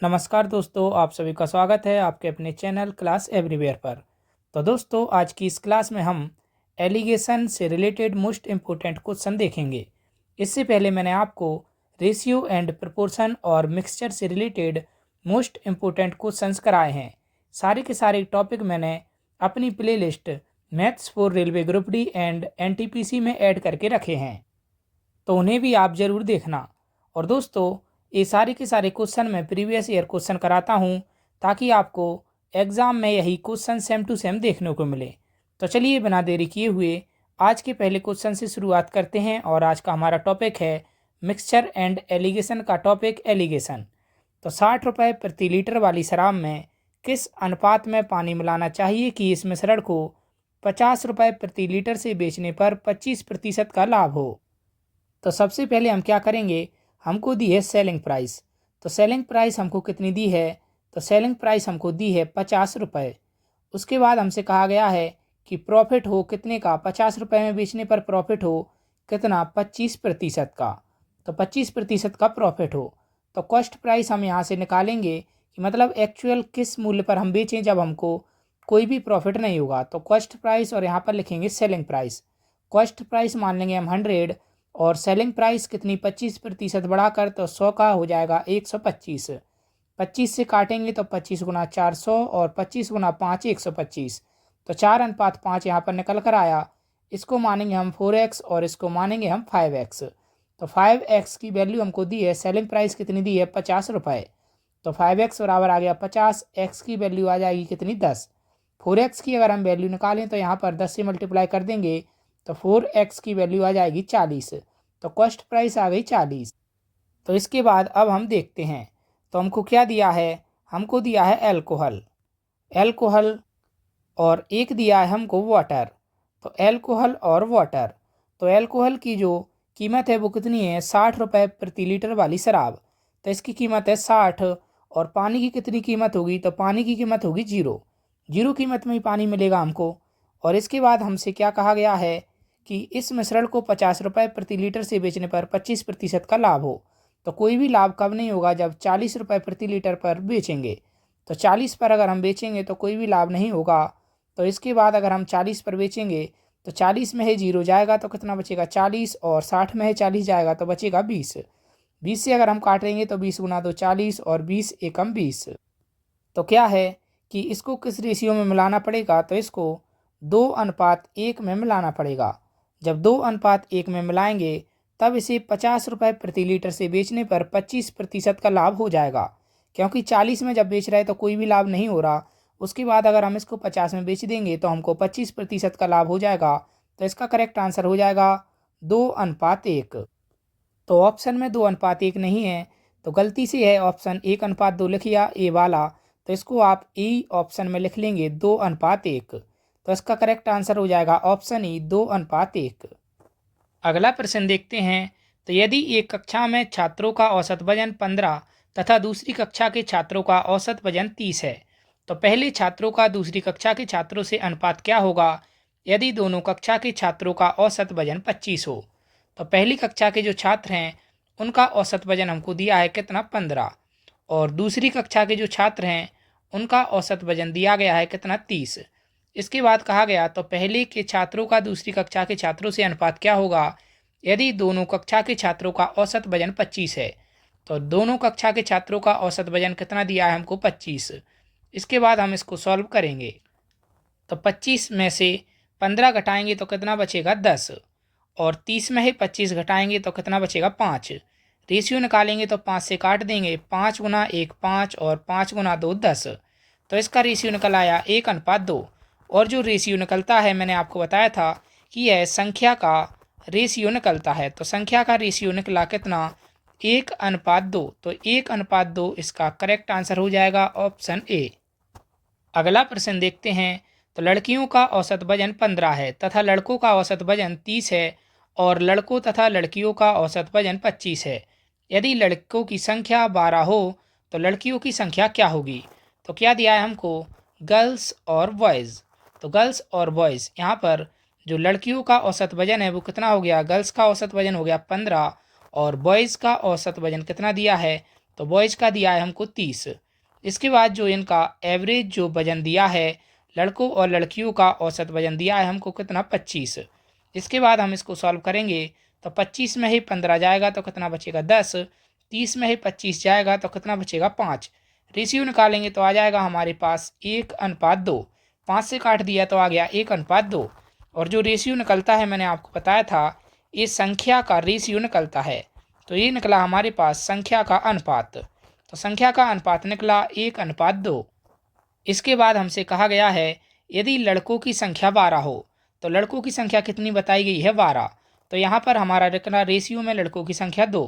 नमस्कार दोस्तों, आप सभी का स्वागत है आपके अपने चैनल क्लास एवरीवेयर पर। तो दोस्तों, आज की इस क्लास में हम एलिगेशन से रिलेटेड मोस्ट इम्पोर्टेंट क्वेश्चन देखेंगे। इससे पहले मैंने आपको रेशियो एंड प्रोपोर्शन और मिक्सचर से रिलेटेड मोस्ट इम्पोर्टेंट क्वेश्चंस कराए हैं। सारे के सारे टॉपिक मैंने अपनी playlist maths for railway group D and NTPC में ऐड करके रखे हैं, तो उन्हें भी आप ज़रूर देखना। और दोस्तों, ये सारे के सारे क्वेश्चन मैं प्रीवियस ईयर क्वेश्चन कराता हूँ ताकि आपको एग्ज़ाम में यही क्वेश्चन सेम टू सेम देखने को मिले। तो चलिए बिना देरी किए हुए आज के पहले क्वेश्चन से शुरुआत करते हैं। और आज का हमारा टॉपिक है मिक्सचर एंड एलिगेशन का टॉपिक एलिगेशन। तो 60 रुपये प्रति लीटर वाली शराब में किस अनुपात में पानी मिलाना चाहिए कि इस मिश्रण को 50 रुपये प्रति लीटर से बेचने पर 25% का लाभ हो। तो सबसे पहले हम क्या करेंगे, हमको दी है सेलिंग प्राइस। तो सेलिंग प्राइस हमको कितनी दी है, तो सेलिंग प्राइस हमको दी है 50 रुपये। उसके बाद हमसे कहा गया है कि प्रॉफिट हो कितने का, 50 रुपये में बेचने पर प्रॉफिट हो कितना, 25% का। तो 25% का प्रॉफिट हो। तो कॉस्ट प्राइस हम यहाँ से निकालेंगे कि मतलब एक्चुअल किस मूल्य पर हम बेचें जब हमको कोई भी प्रॉफिट नहीं होगा। तो कॉस्ट प्राइस और यहाँ पर लिखेंगे सेलिंग प्राइस। कॉस्ट प्राइस मान लेंगे हम 100 और सेलिंग प्राइस कितनी 25% बढ़ाकर, तो 100 का हो जाएगा 125। 25 से काटेंगे तो 25 गुना 400 और 25 गुना 5 125। तो 4:5 यहाँ पर निकल कर आया। इसको मानेंगे हम 4x और इसको मानेंगे हम 5x। तो 5x की वैल्यू हमको दी है, सेलिंग प्राइस कितनी दी है 50 रुपये। तो 5x बराबर आ गया 50, x की वैल्यू आ जाएगी कितनी 10। 4x की अगर हम वैल्यू निकालें तो यहाँ पर 10 से मल्टीप्लाई कर देंगे तो 4x की वैल्यू आ जाएगी 40। तो कॉस्ट प्राइस आ गई 40। तो इसके बाद अब हम देखते हैं, तो हमको क्या दिया है, हमको दिया है एल्कोहल। एल्कोहल और एक दिया है हमको वाटर। तो एल्कोहल और वाटर, तो एल्कोहल की जो कीमत है वो कितनी है, 60 रुपये प्रति लीटर वाली शराब। तो इसकी कीमत है 60। और पानी की कितनी कीमत होगी, तो पानी की कीमत होगी 0। 0 कीमत में ही पानी मिलेगा हमको। और इसके बाद हमसे क्या कहा गया है कि इस मिश्रण को 50 रुपये प्रति लीटर से बेचने पर 25% का लाभ हो। तो कोई भी लाभ कब नहीं होगा, जब 40 रुपये प्रति लीटर पर बेचेंगे। तो 40 पर अगर हम बेचेंगे तो कोई भी लाभ नहीं होगा। तो इसके बाद अगर हम 40 पर बेचेंगे तो 40 में है 0 जाएगा तो कितना बचेगा 40, और 60 में है 40 जाएगा तो बचेगा 20। 20 से अगर हम काटेंगे तो 20 गुना 2 40 और 20 एकम 20। तो क्या है कि इसको किस रेशियो में मिलाना पड़ेगा, तो इसको 2:1 में मिलाना पड़ेगा। जब 2:1 में मिलाएंगे तब इसे 50 रुपये प्रति लीटर से बेचने पर 25% का लाभ हो जाएगा। क्योंकि 40 में जब बेच रहे हैं तो कोई भी लाभ नहीं हो रहा। उसके बाद अगर हम इसको 50 में बेच देंगे तो हमको 25% का लाभ हो जाएगा। तो इसका करेक्ट आंसर हो जाएगा 2:1। तो ऑप्शन में 2:1 नहीं है, तो गलती से है ऑप्शन 1:2 लिख लिया ए वाला। तो इसको आप ई ऑप्शन में लिख लेंगे 2:1। तो इसका करेक्ट आंसर हो जाएगा ऑप्शन ई 2:1। अगला प्रश्न देखते हैं। तो यदि एक कक्षा में छात्रों का औसत वजन 15 तथा दूसरी कक्षा के छात्रों का औसत वजन 30 है, तो पहले छात्रों का दूसरी कक्षा के छात्रों से अनुपात क्या होगा यदि दोनों कक्षा के छात्रों का औसत वजन 25 हो। तो पहली कक्षा के जो छात्र हैं उनका औसत वजन हमको दिया है कितना 15, और दूसरी कक्षा के जो छात्र हैं उनका औसत वजन दिया गया है कितना 30। इसके बाद कहा गया तो पहले के छात्रों का दूसरी कक्षा के छात्रों से अनुपात क्या होगा यदि दोनों कक्षा के छात्रों का औसत वजन 25 है। तो दोनों कक्षा के छात्रों का औसत वजन कितना दिया है हमको 25। इसके बाद हम इसको सॉल्व करेंगे। तो 25 में से 15 घटाएंगे तो कितना बचेगा 10, और 30 में ही 25 घटाएंगे तो कितना बचेगा 5। रेशियो निकालेंगे तो 5 से काट देंगे, 5 गुना 1 5 और 5 गुना 2 10। तो इसका रेशियो निकल आया 1:2। और जो रेशियो निकलता है मैंने आपको बताया था कि यह संख्या का रेशियो निकलता है। तो संख्या का रेशियो निकला कितना 1:2। तो 1:2 इसका करेक्ट आंसर हो जाएगा ऑप्शन ए। अगला प्रश्न देखते हैं। तो लड़कियों का औसत वजन 15 है तथा लड़कों का औसत वजन 30 है, और लड़कों तथा लड़कियों का औसत वजन 25 है। यदि लड़कों की संख्या 12 हो तो लड़कियों की संख्या क्या होगी। तो क्या दिया है हमको, गर्ल्स और बॉयज़। तो गर्ल्स और बॉयज़, यहाँ पर जो लड़कियों का औसत वजन है वो कितना हो गया, गर्ल्स का औसत वजन हो गया 15, और बॉयज़ का औसत वजन कितना दिया है तो बॉयज़ का दिया है हमको 30। इसके बाद जो इनका एवरेज जो वज़न दिया है, लड़कों और लड़कियों का औसत वज़न दिया है हमको कितना 25। इसके बाद हम इसको सॉल्व करेंगे तो 25 में ही 15 जाएगा तो कितना बचेगा 10, 30 में ही 25 जाएगा तो कितना बचेगा 5। रेशियो निकालेंगे तो आ जाएगा हमारे पास 1:2। 5 से काट दिया तो आ गया 1:2। और जो रेशियो निकलता है मैंने आपको बताया था, ये संख्या का रेशियो निकलता है। तो ये निकला हमारे पास संख्या का अनुपात। तो संख्या का अनुपात निकला 1:2। इसके बाद हमसे कहा गया है यदि लड़कों की संख्या 12 हो तो लड़कों की संख्या कितनी बताई गई है 12। तो यहाँ पर हमारा रखना रेशियो में लड़कों की संख्या 2।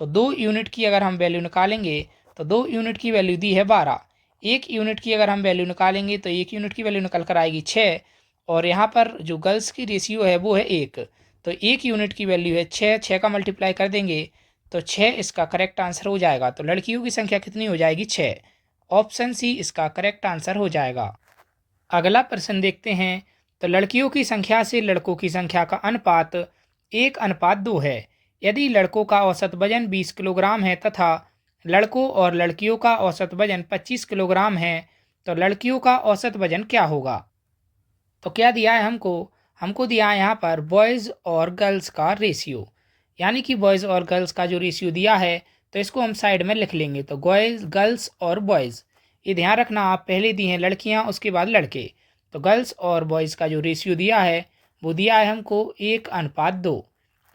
तो 2 यूनिट की अगर हम वैल्यू निकालेंगे तो 2 यूनिट की वैल्यू दी है 12। 1 यूनिट की अगर हम वैल्यू निकालेंगे तो 1 यूनिट की वैल्यू निकल कर आएगी 6। और यहाँ पर जो गर्ल्स की रेशियो है वो है 1। तो 1 यूनिट की वैल्यू है 6, 6 का मल्टीप्लाई कर देंगे तो 6 इसका करेक्ट आंसर हो जाएगा। तो लड़कियों की संख्या कितनी हो जाएगी 6। ऑप्शन सी इसका करेक्ट आंसर हो जाएगा। अगला प्रश्न देखते हैं। तो लड़कियों की संख्या से लड़कों की संख्या का अनुपात 1:2 है। यदि लड़कों का औसत वजन 20 किलोग्राम है तथा लड़कों और लड़कियों का औसत वजन 25 किलोग्राम है तो लड़कियों का औसत वजन क्या होगा। तो क्या दिया है हमको दिया है यहाँ पर बॉयज़ और गर्ल्स का रेशियो, यानी कि बॉयज़ और गर्ल्स का जो रेशियो दिया है तो इसको हम साइड में लिख लेंगे। तो गर्ल्स और बॉयज़, ये ध्यान रखना आप पहले दी हैं लड़कियाँ उसके बाद लड़के। तो गर्ल्स और बॉयज़ का जो रेशियो दिया है वो दिया है हमको 1:2।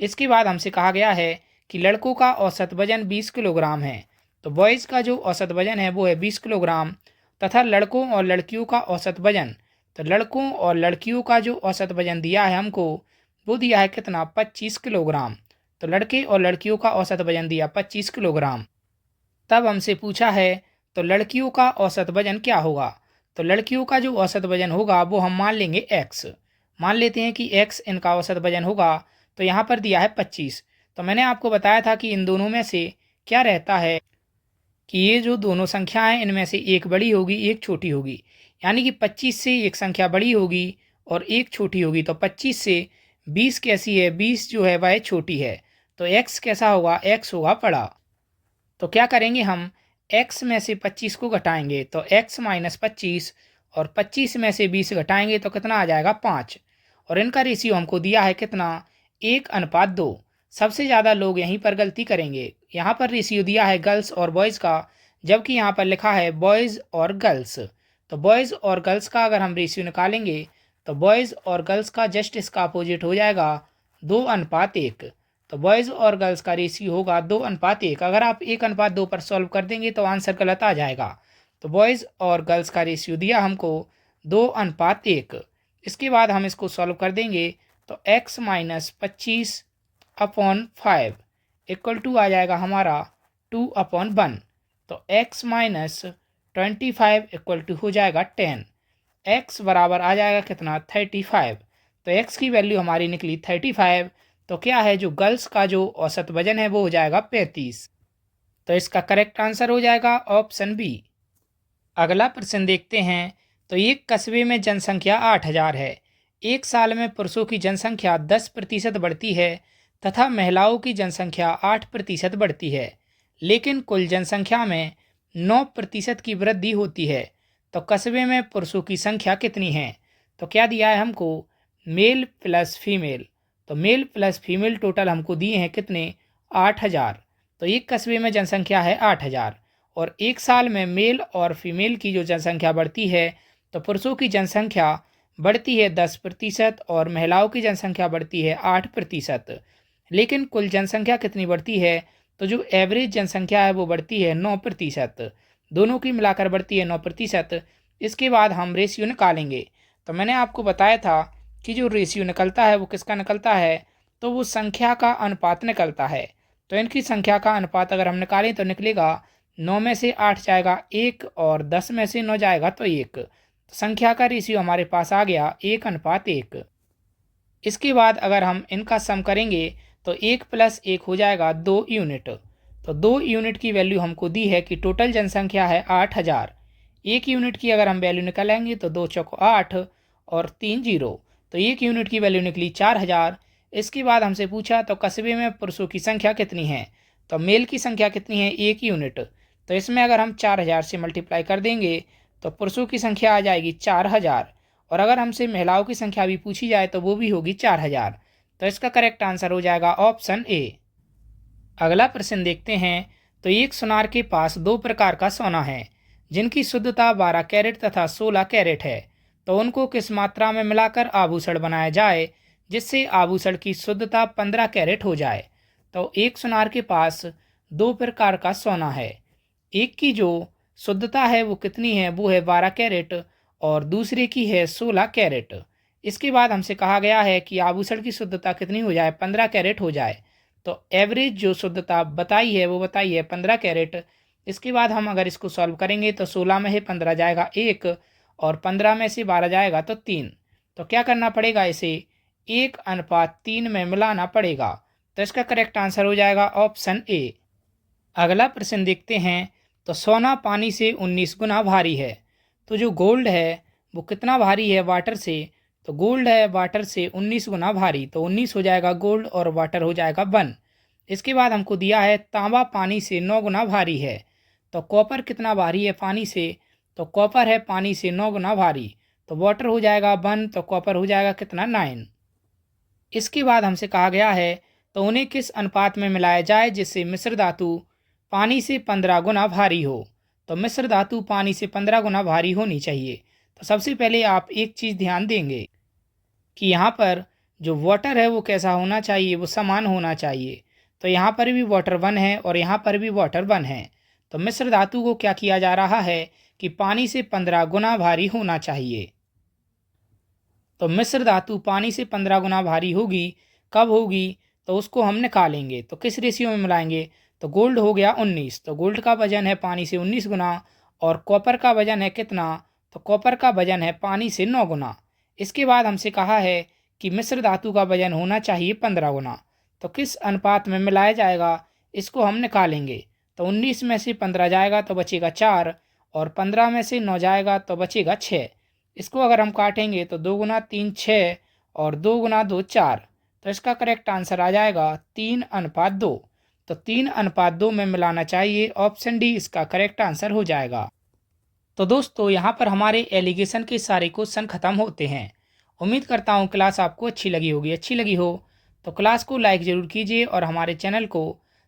इसके बाद हमसे कहा गया है कि लड़कों का औसत वजन 20 किलोग्राम है। तो बॉयज़ का जो औसत वजन है वो है 20 किलोग्राम तथा लड़कों और लड़कियों का औसत वजन, तो लड़कों और लड़कियों का जो औसत वजन दिया है हमको वो दिया है कितना 25 किलोग्राम। तो लड़के और लड़कियों का औसत वजन दिया 25 किलोग्राम। तब हमसे पूछा है तो लड़कियों का औसत वजन क्या होगा। तो लड़कियों का जो औसत वजन होगा वो हम मान लेंगे x। मान लेते हैं कि x इनका औसत वजन होगा। तो यहाँ पर दिया है 25। तो मैंने आपको बताया था कि इन दोनों में से क्या रहता है कि ये जो दोनों संख्याएं इनमें से एक बड़ी होगी एक छोटी होगी, यानी कि 25 से एक संख्या बड़ी होगी और एक छोटी होगी। तो 25 से 20 कैसी है, 20 जो है वह छोटी है। तो x कैसा होगा, x होगा बड़ा। तो क्या करेंगे हम x में से 25 को घटाएंगे तो x - 25 और 25 में से 20 घटाएंगे तो कितना आ जाएगा 5। और इनका रेशियो हमको दिया है कितना 1:2। सबसे ज़्यादा लोग यहीं पर गलती करेंगे। यहाँ पर रेशियो दिया है गर्ल्स और बॉयज़ का, जबकि यहाँ पर लिखा है बॉयज़ और गर्ल्स। तो बॉयज़ और गर्ल्स का अगर हम रेशियो निकालेंगे तो बॉयज़ और गर्ल्स का जस्ट इसका अपोजिट हो जाएगा 2:1। तो बॉयज़ और गर्ल्स का रेशियो होगा 2:1। अगर आप 1:2 पर सॉल्व कर देंगे तो आंसर गलत आ जाएगा। तो बॉयज़ और गर्ल्स का रेशियो दिया हमको 2:1। इसके बाद हम इसको सॉल्व कर देंगे तो x - 25/5 इक्वल टू आ जाएगा हमारा 2/1। तो x - 25 इक्वल टू हो जाएगा 10। x बराबर आ जाएगा कितना 35। तो x की वैल्यू हमारी निकली 35। तो क्या है जो गर्ल्स का जो औसत वजन है वो हो जाएगा 35। तो इसका करेक्ट आंसर हो जाएगा ऑप्शन बी। अगला प्रश्न देखते हैं। तो एक कस्बे में जनसंख्या 8000 है। एक साल में पुरुषों की जनसंख्या 10% बढ़ती है तथा महिलाओं की जनसंख्या 8% बढ़ती है, लेकिन कुल जनसंख्या में 9% की वृद्धि होती है। तो कस्बे में पुरुषों की संख्या कितनी है। तो क्या दिया है हमको मेल प्लस फीमेल। तो मेल प्लस फीमेल टोटल हमको दिए हैं कितने 8000। तो एक कस्बे में जनसंख्या है 8000 और एक साल में मेल और फीमेल की जो जनसंख्या बढ़ती है तो पुरुषों की जनसंख्या बढ़ती है 10% और महिलाओं की जनसंख्या बढ़ती है 8%। लेकिन कुल जनसंख्या कितनी बढ़ती है, तो जो एवरेज जनसंख्या है वो बढ़ती है 9%। दोनों की मिलाकर बढ़ती है 9%। इसके बाद हम रेशियो निकालेंगे। तो मैंने आपको बताया था कि जो रेशियो निकलता है वो किसका निकलता है, तो वो संख्या का अनुपात निकलता है। तो इनकी संख्या का अनुपात अगर हम निकालें तो निकलेगा 9 में से 8 जाएगा 1 और 10 में से 9 जाएगा तो 1। तो संख्या का रेशियो हमारे पास आ गया 1:1। इसके बाद अगर हम इनका सम करेंगे तो 1 + 1 हो जाएगा 2 यूनिट। तो 2 यूनिट की वैल्यू हमको दी है कि टोटल जनसंख्या है 8000। 1 यूनिट की अगर हम वैल्यू निकालेंगे तो 2 चौक 8 और 3 0। तो 1 यूनिट की वैल्यू निकली 4000। इसके बाद हमसे पूछा तो कस्बे में पुरुषों की संख्या कितनी है। तो मेल की संख्या कितनी है, 1 यूनिट। तो इसमें अगर हम 4000 से मल्टीप्लाई कर देंगे तो पुरुषों की संख्या आ जाएगी 4000, और अगर हमसे महिलाओं की संख्या भी पूछी जाए तो वो भी होगी 4000। तो इसका करेक्ट आंसर हो जाएगा ऑप्शन ए। अगला प्रश्न देखते हैं। तो एक सुनार के पास दो प्रकार का सोना है जिनकी शुद्धता 12 कैरेट तथा 16 कैरेट है। तो उनको किस मात्रा में मिलाकर आभूषण बनाया जाए जिससे आभूषण की शुद्धता 15 कैरेट हो जाए। तो एक सुनार के पास दो प्रकार का सोना है, एक की जो शुद्धता है वो कितनी है, वो है 12 कैरेट, और दूसरे की है 16 कैरेट। इसके बाद हमसे कहा गया है कि आभूषण की शुद्धता कितनी हो जाए, 15 कैरेट हो जाए। तो एवरेज जो शुद्धता बताई है वो बताई है 15 कैरेट। इसके बाद हम अगर इसको सॉल्व करेंगे तो 16 में से 15 जाएगा 1, और 15 में से 12 जाएगा तो 3। तो क्या करना पड़ेगा, इसे 1:3 में मिलाना पड़ेगा। तो इसका करेक्ट आंसर हो जाएगा ऑप्शन ए। अगला प्रश्न देखते हैं। तो सोना पानी से 19 गुना भारी है, तो जो गोल्ड है वो कितना भारी है वाटर से। तो गोल्ड है वाटर से 19 गुना भारी, तो 19 हो जाएगा गोल्ड और वाटर हो जाएगा 1। इसके बाद हमको दिया है तांबा पानी से 9 गुना भारी है, तो कॉपर कितना भारी है पानी से। तो कॉपर है पानी से 9 गुना भारी, तो वाटर हो जाएगा 1, तो कॉपर हो जाएगा कितना, 9। इसके बाद हमसे कहा गया है तो उन्हें किस अनुपात में मिलाया जाए जिससे मिश्र धातु पानी से 15 गुना भारी हो। तो मिश्र धातु पानी से 15 गुना भारी होनी चाहिए। तो सबसे पहले आप एक चीज़ ध्यान देंगे कि यहाँ पर जो वाटर है वो कैसा होना चाहिए, वो समान होना चाहिए। तो यहाँ पर भी वाटर 1 है और यहाँ पर भी वाटर 1 है। तो मिश्र धातु को क्या किया जा रहा है कि पानी से 15 गुना भारी होना चाहिए। तो मिश्र धातु पानी से 15 गुना भारी होगी, कब होगी, तो उसको हम निकालेंगे। तो किस रेशियो में मिलाएंगे, तो गोल्ड हो गया 19, तो गोल्ड का वजन है पानी से 19 गुना, और कॉपर का वजन है कितना, तो कॉपर का वजन है पानी से 9 गुना। इसके बाद हमसे कहा है कि मिश्र धातु का वजन होना चाहिए 15 गुना। तो किस अनुपात में मिलाया जाएगा, इसको हम निकालेंगे। तो 19 में से 15 जाएगा तो बचेगा 4, और 15 में से 9 जाएगा तो बचेगा 6। इसको अगर हम काटेंगे तो 2 गुना 3 6, और 2 गुना 2 4। तो इसका करेक्ट आंसर आ जाएगा 3:2। तो 3:2 में मिलाना चाहिए, ऑप्शन डी इसका करेक्ट आंसर हो जाएगा। तो दोस्तों यहाँ पर हमारे एलिगेशन के सारे क्वेश्चन खत्म होते हैं। उम्मीद करता हूँ क्लास आपको अच्छी लगी होगी। अच्छी लगी हो तो क्लास को लाइक ज़रूर कीजिए और हमारे चैनल को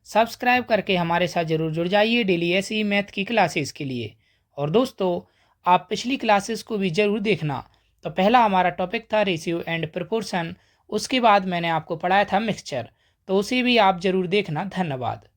सब्सक्राइब करके हमारे साथ ज़रूर जुड़ जाइए डेली ऐसी मैथ की क्लासेस के लिए। और दोस्तों आप पिछली क्लासेस को भी ज़रूर देखना। तो पहला हमारा टॉपिक था रेशियो एंड प्रोपोर्शन, उसके बाद मैंने आपको पढ़ाया था मिक्सचर, तो उसे भी आप ज़रूर देखना। धन्यवाद।